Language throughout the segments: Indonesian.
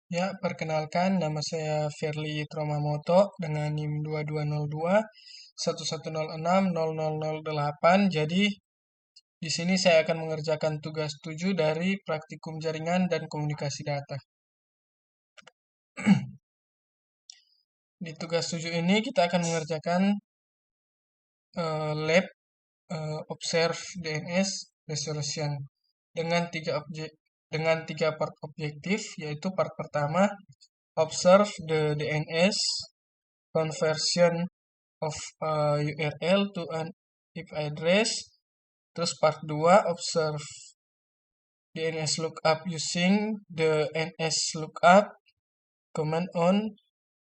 Ya, perkenalkan nama saya Firly Tromamoto dengan NIM 2202 11060008. Jadi, di sini saya akan mengerjakan tugas 7 dari praktikum jaringan dan komunikasi data. Di tugas 7 ini kita akan mengerjakan lab observe DNS resolution dengan tiga part objektif, yaitu part pertama observe the DNS conversion of URL to an IP address. Terus part 2 observe DNS lookup using the NS lookup command on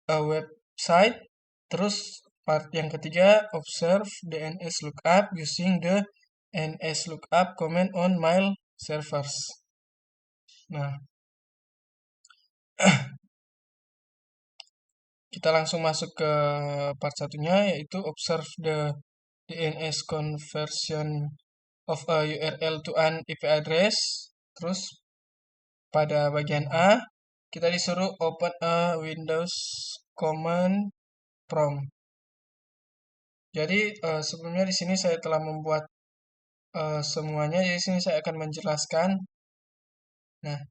a website. Terus part yang ketiga observe DNS lookup using the NS lookup command on mail servers. Nah, kita langsung masuk ke part satunya, yaitu observe the DNS conversion of a URL to an IP address. Terus pada bagian A kita disuruh open a Windows command prompt. Jadi sebelumnya di sini saya telah membuat semuanya. Jadi di sini saya akan menjelaskan. Nah,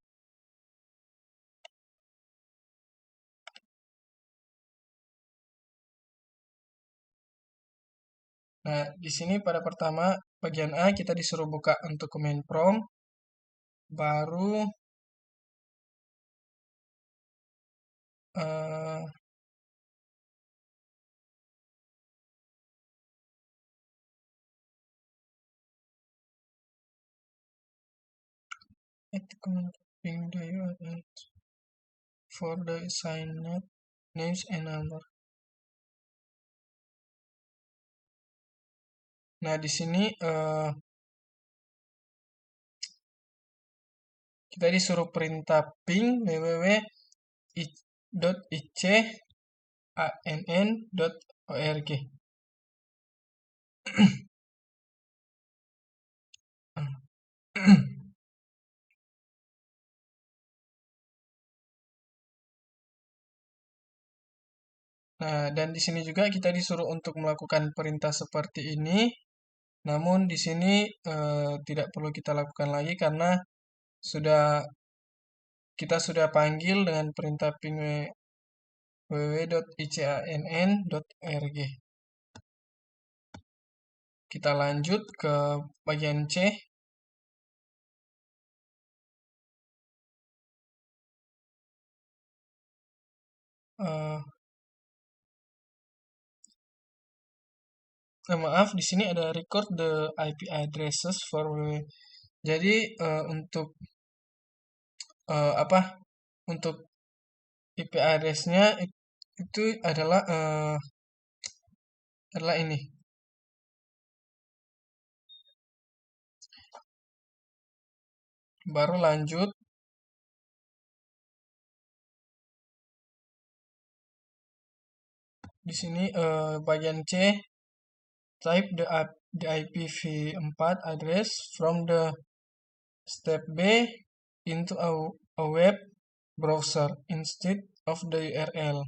di sini pada pertama bagian A kita disuruh buka untuk command prompt, baru copying the URL for the assigned names and number. Nah, di sini kita disuruh perintah ping www.icann.org. Nah, dan di sini juga kita disuruh untuk melakukan perintah seperti ini. Namun di sini tidak perlu kita lakukan lagi karena kita sudah panggil dengan perintah ping www.icann.org. Kita lanjut ke bagian C. Maaf, di sini ada record the IP addresses for www. Jadi untuk untuk IP address-nya itu adalah ini. Baru lanjut. Di sini bagian C, type the IPv4 address from the step B into a web browser instead of the URL.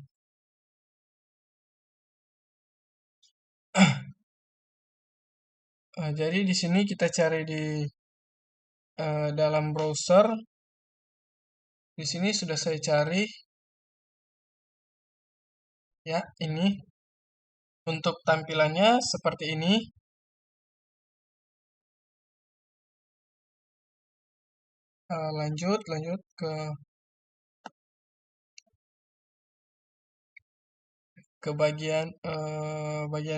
Jadi di sini kita cari di dalam browser. Di sini sudah saya cari. Ya, ini. Untuk tampilannya seperti ini. Lanjut ke bagian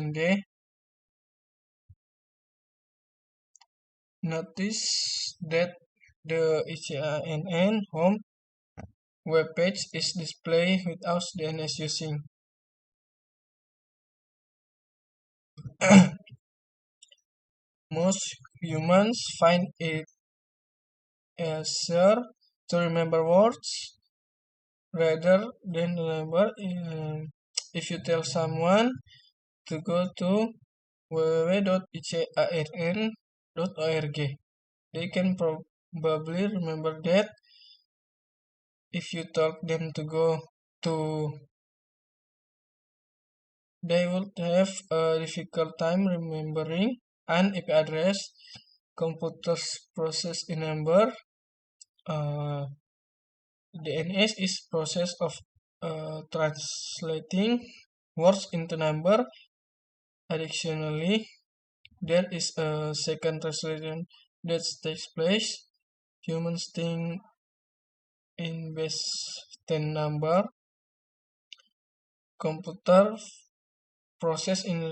D. Notice that the ICANN home web page is displayed without DNS using. Most humans find it easier to remember words rather than remember. If you tell someone to go to www.icann.org, they can probably remember that if you told them to go to, they would have a difficult time remembering an IP address. Computers process a number. DNS is process of translating words into number. Additionally, there is a second translation that takes place. Humans think in base 10 number. Computer process in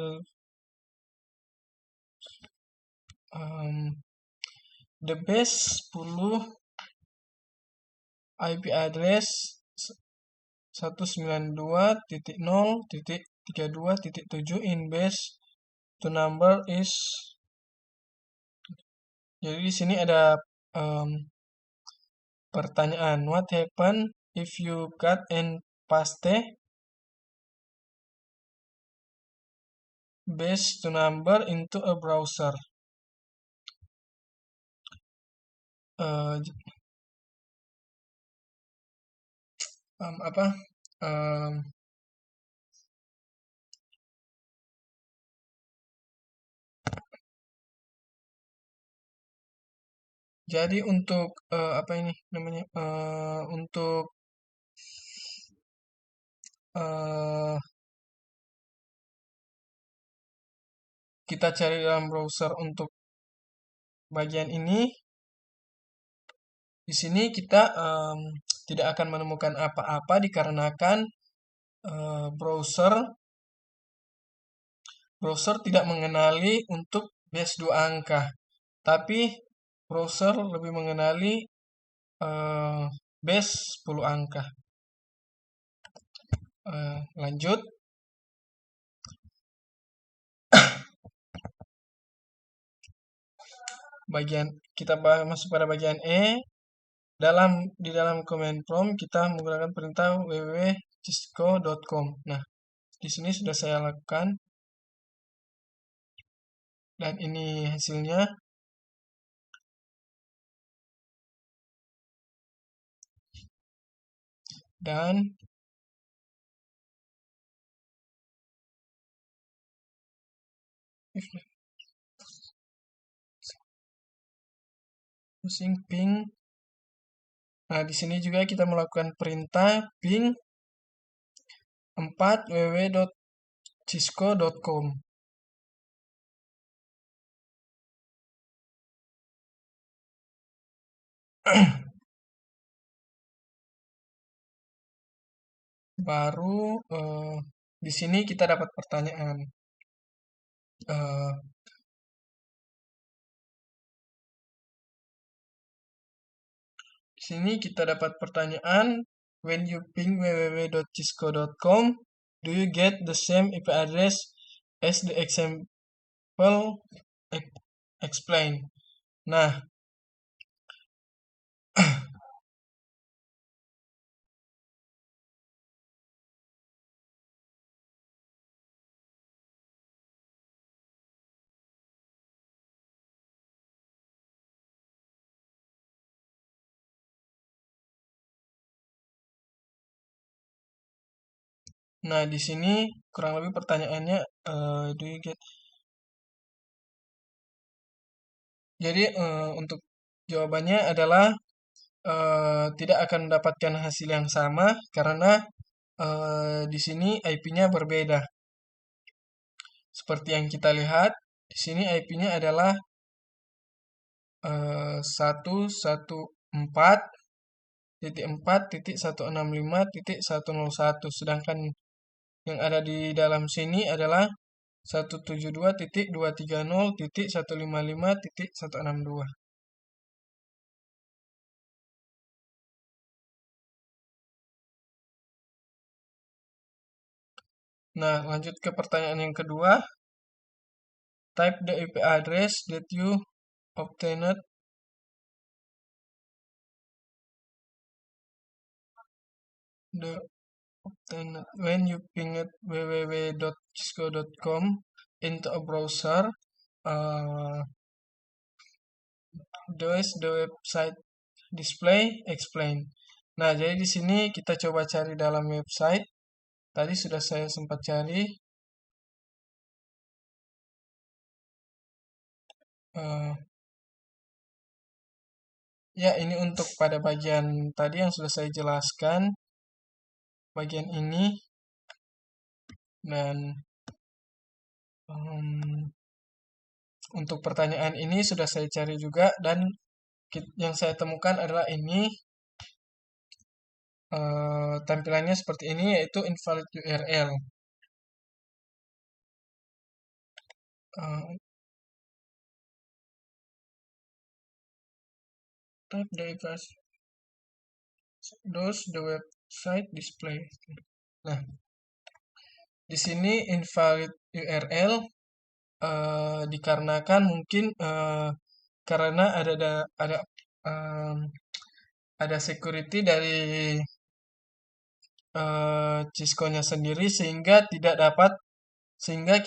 the base 10 IP address 192.0.32.7 in base to number is. Jadi di sini ada pertanyaan, what happen if you cut and paste base to number into a browser? Jadi untuk apa ini namanya, untuk kita cari dalam browser untuk bagian ini, di sini kita tidak akan menemukan apa-apa dikarenakan browser tidak mengenali untuk base 2 angka, tapi browser lebih mengenali base 10 angka. Lanjut. Kita masuk pada bagian E. Di dalam command prompt kita menggunakan perintah www.cisco.com. Nah, di sini sudah saya lakukan. Dan ini hasilnya. Dan using ping. Nah, di sini juga kita melakukan perintah ping 4 www.cisco.com. Baru di sini kita dapat pertanyaan. Di sini kita dapat pertanyaan, when you ping www.cisco.com, do you get the same IP address as the example explain? Nah, di sini kurang lebih pertanyaannya, do you get? Jadi untuk jawabannya adalah tidak akan mendapatkan hasil yang sama karena di sini IP-nya berbeda. Seperti yang kita lihat, di sini IP-nya adalah 114.4.165.101, sedangkan yang ada di dalam sini adalah 172.230.155.162. Nah, lanjut ke pertanyaan yang kedua. Type the IP address that you obtained when you pinged www.cisco.com into a browser. Does the website display? Explain. Nah, jadi di sini kita coba cari dalam website. Tadi sudah saya sempat cari. Eh, ya, ini untuk pada bagian tadi yang sudah saya jelaskan. Bagian ini. Dan untuk pertanyaan ini sudah saya cari juga. Dan yang saya temukan adalah ini. Tampilannya seperti ini, yaitu invalid URL. Uh, type the address those the website display. Nah, di sini invalid URL dikarenakan mungkin karena ada security dari Cisco-nya sendiri sehingga tidak dapat sehingga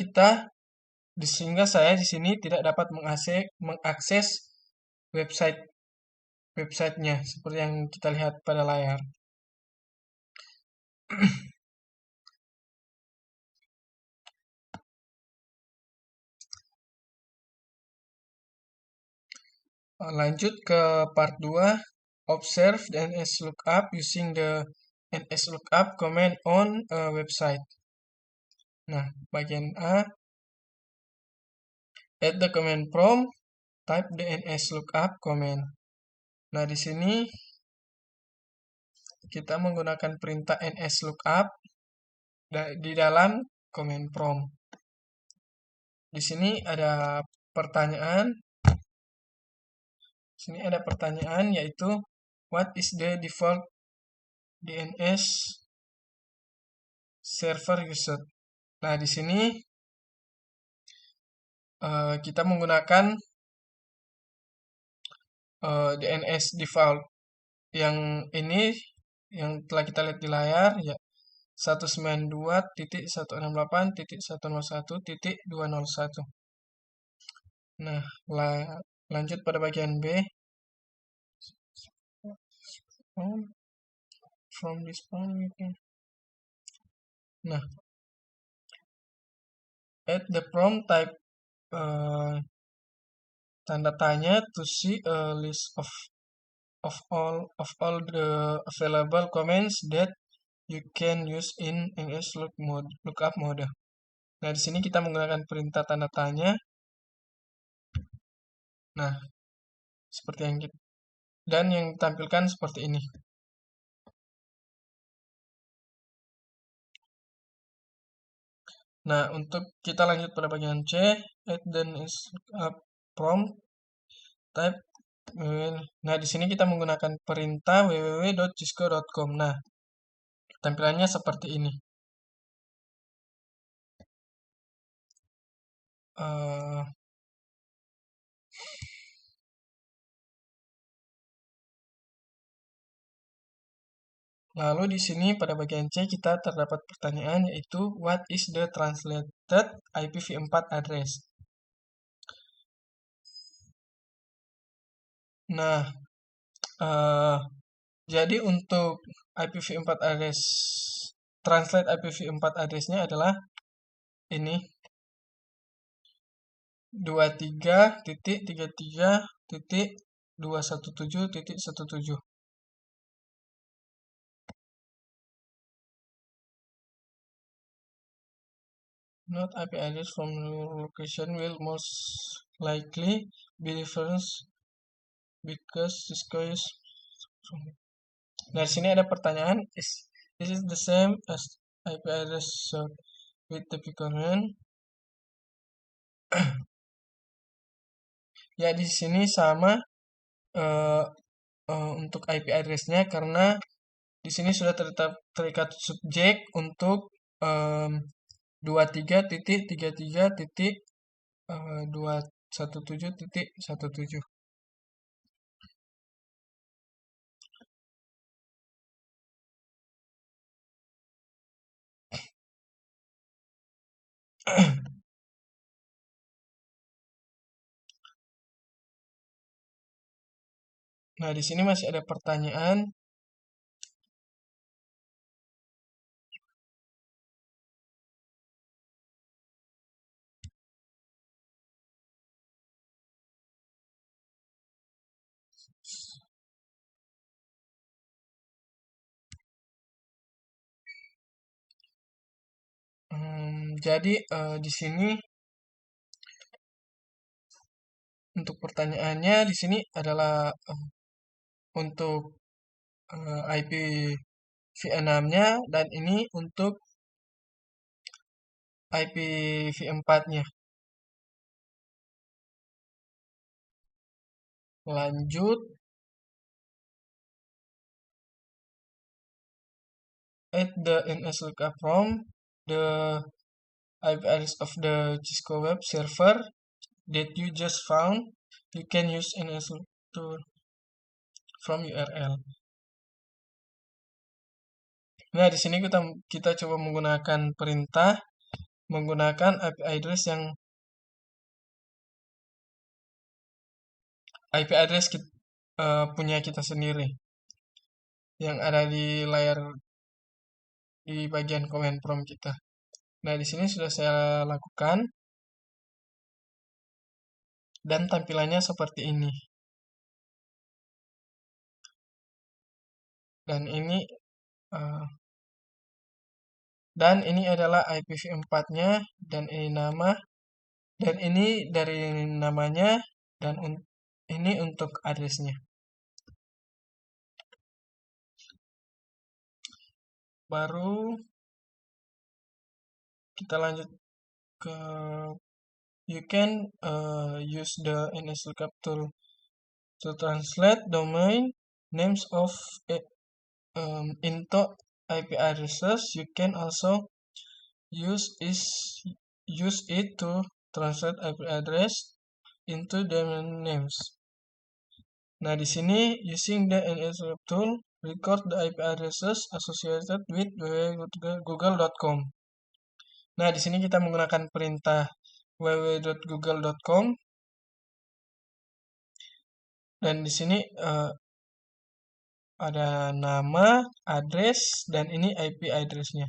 saya di sini tidak dapat mengakses websitenya seperti yang kita lihat pada layar. Lanjut ke part 2, observe the NS lookup using the NS lookup command on a website. Nah, bagian A, at the command prompt, type the NS lookup command. Nah, di sini kita menggunakan perintah NS lookup di dalam command prompt. Di sini ada pertanyaan. Sini ada pertanyaan yaitu what is the default DNS server used? Nah, di sini kita menggunakan DNS default yang ini yang telah kita lihat di layar ya 192.168.101.201. Nah, lanjut pada bagian B. From this point we can. Nah, at the prompt type tanda tanya to see a list of all the available commands that you can use in NS lookup mode. Nah, di sini kita menggunakan perintah tanda tanya. Nah, seperti yang kita dan yang ditampilkan seperti ini. Nah, untuk kita lanjut pada bagian C, add then is prompt type. Nah, di sini kita menggunakan perintah www.cisco.com. Nah, tampilannya seperti ini. Lalu di sini pada bagian C kita terdapat pertanyaan yaitu what is the translated IPv4 address? Nah, jadi untuk IPv4 address translate IPv4 addressnya adalah ini 23.33.217.17. Not IP address from your location will most likely be different because Cisco is. Nah, di sini ada pertanyaan, this is the same as IP address with the current. Ya, di sini sama untuk IP address-nya karena di sini sudah terikat subjek untuk 23.33.217.17. Nah, di sini masih ada pertanyaan. Jadi di sini untuk pertanyaannya di sini adalah untuk IPv6-nya dan ini untuk IPv4-nya. Lanjut, add the NS lookup from the IP address of the Cisco web server that you just found. You can use NS to from URL. Nah, di sini kita coba menggunakan perintah menggunakan IP address punya kita sendiri yang ada di layar di bagian command prompt kita. Nah, di sini sudah saya lakukan dan tampilannya seperti ini. Dan ini adalah IPv4-nya dan ini nama dan ini dari namanya dan ini untuk addressnya. Baru kita lanjut ke you can use the NS lookup tool to translate domain names of into IP addresses. You can also use it to translate IP address into domain names. Nah, di sini using the NS lookup tool record the IP addresses associated with www.google.com. Nah, di sini kita menggunakan perintah www.google.com dan di sini ada nama, address, dan ini IP address-nya.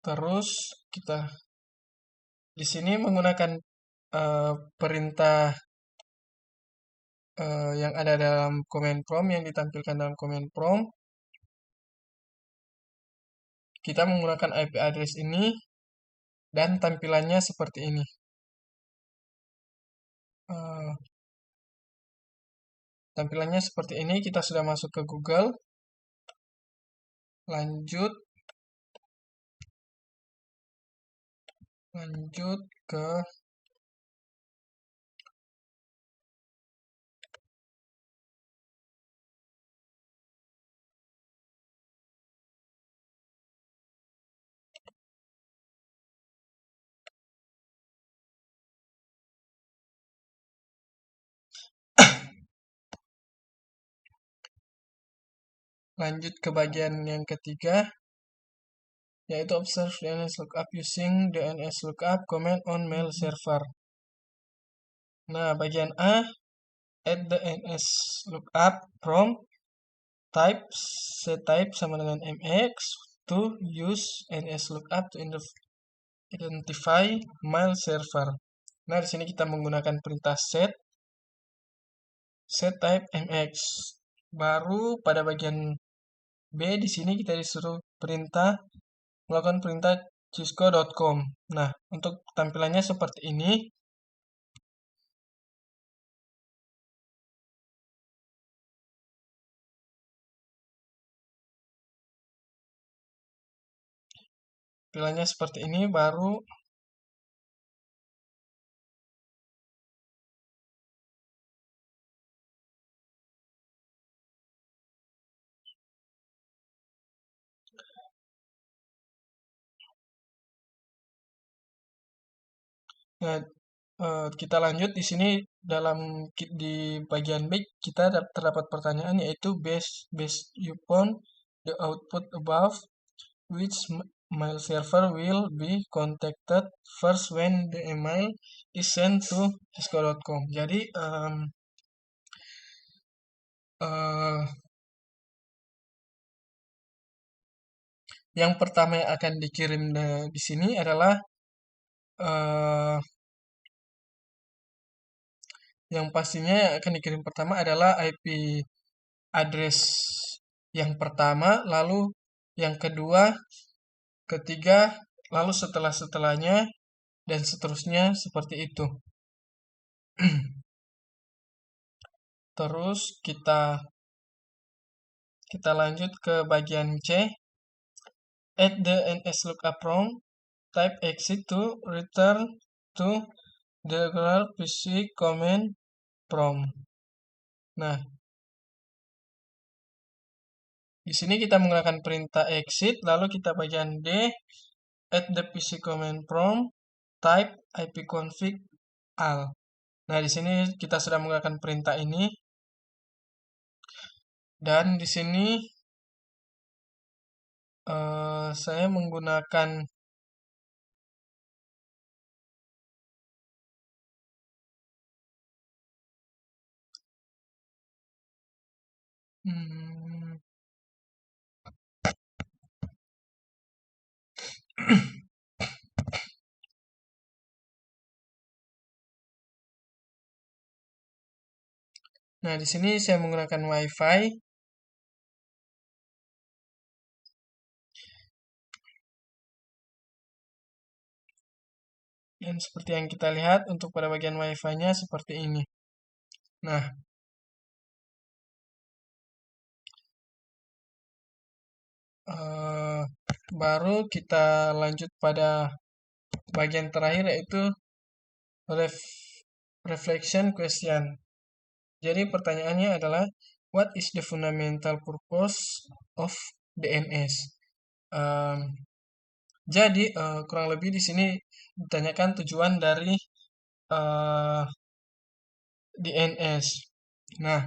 Terus kita di sini menggunakan perintah yang ada dalam command prompt yang ditampilkan dalam command prompt. Kita menggunakan IP address ini dan tampilannya seperti ini. Tampilannya seperti ini, kita sudah masuk ke Google. Lanjut ke bagian yang ketiga, yaitu observe DNS lookup using DNS lookup command on mail server. Nah, bagian A, add the DNS lookup from type sama dengan mx to use DNS lookup to identify mail server. Nah, di sini kita menggunakan perintah set type mx. Baru pada bagian B di sini kita disuruh melakukan perintah cisco.com. Nah, untuk tampilannya seperti ini. Tampilannya seperti ini, baru nah, kita lanjut di sini di bagian B kita terdapat pertanyaan yaitu based upon the output above, which mail server will be contacted first when the email is sent to cisco.com. Jadi yang pertama yang akan dikirim di sini adalah Yang pastinya yang akan dikirim pertama adalah IP address yang pertama, lalu yang kedua, ketiga, lalu setelahnya, dan seterusnya seperti itu. Terus kita lanjut ke bagian C. Add the NS lookup prompt, type exit to return to the regular PC command prompt. Nah, di sini kita menggunakan perintah exit, lalu kita bagian D, add the PC command prompt, type ipconfig al. Nah, di sini kita sudah menggunakan perintah ini, dan di sini saya menggunakan nah, di sini saya menggunakan WiFi. Dan seperti yang kita lihat untuk pada bagian WiFi-nya seperti ini. Nah, baru kita lanjut pada bagian terakhir yaitu reflection question. Jadi pertanyaannya adalah what is the fundamental purpose of DNS? Jadi kurang lebih di sini ditanyakan tujuan dari DNS. Nah,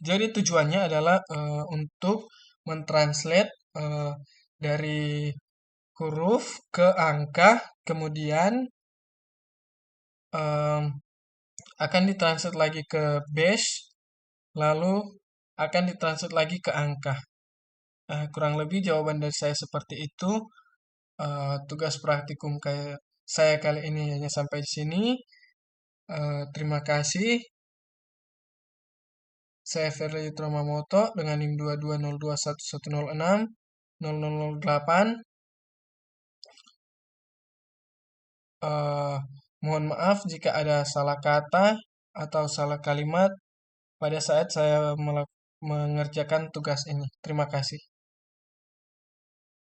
jadi tujuannya adalah untuk mentranslate dari huruf ke angka, kemudian akan ditranslate lagi ke base, lalu akan ditranslate lagi ke angka. Kurang lebih jawaban dari saya seperti itu. Tugas praktikum kayak saya kali ini hanya sampai di sini. Terima kasih. Saya Ferry Tromamoto dengan NIM 220211060008. Mohon maaf jika ada salah kata atau salah kalimat pada saat saya mengerjakan tugas ini. Terima kasih.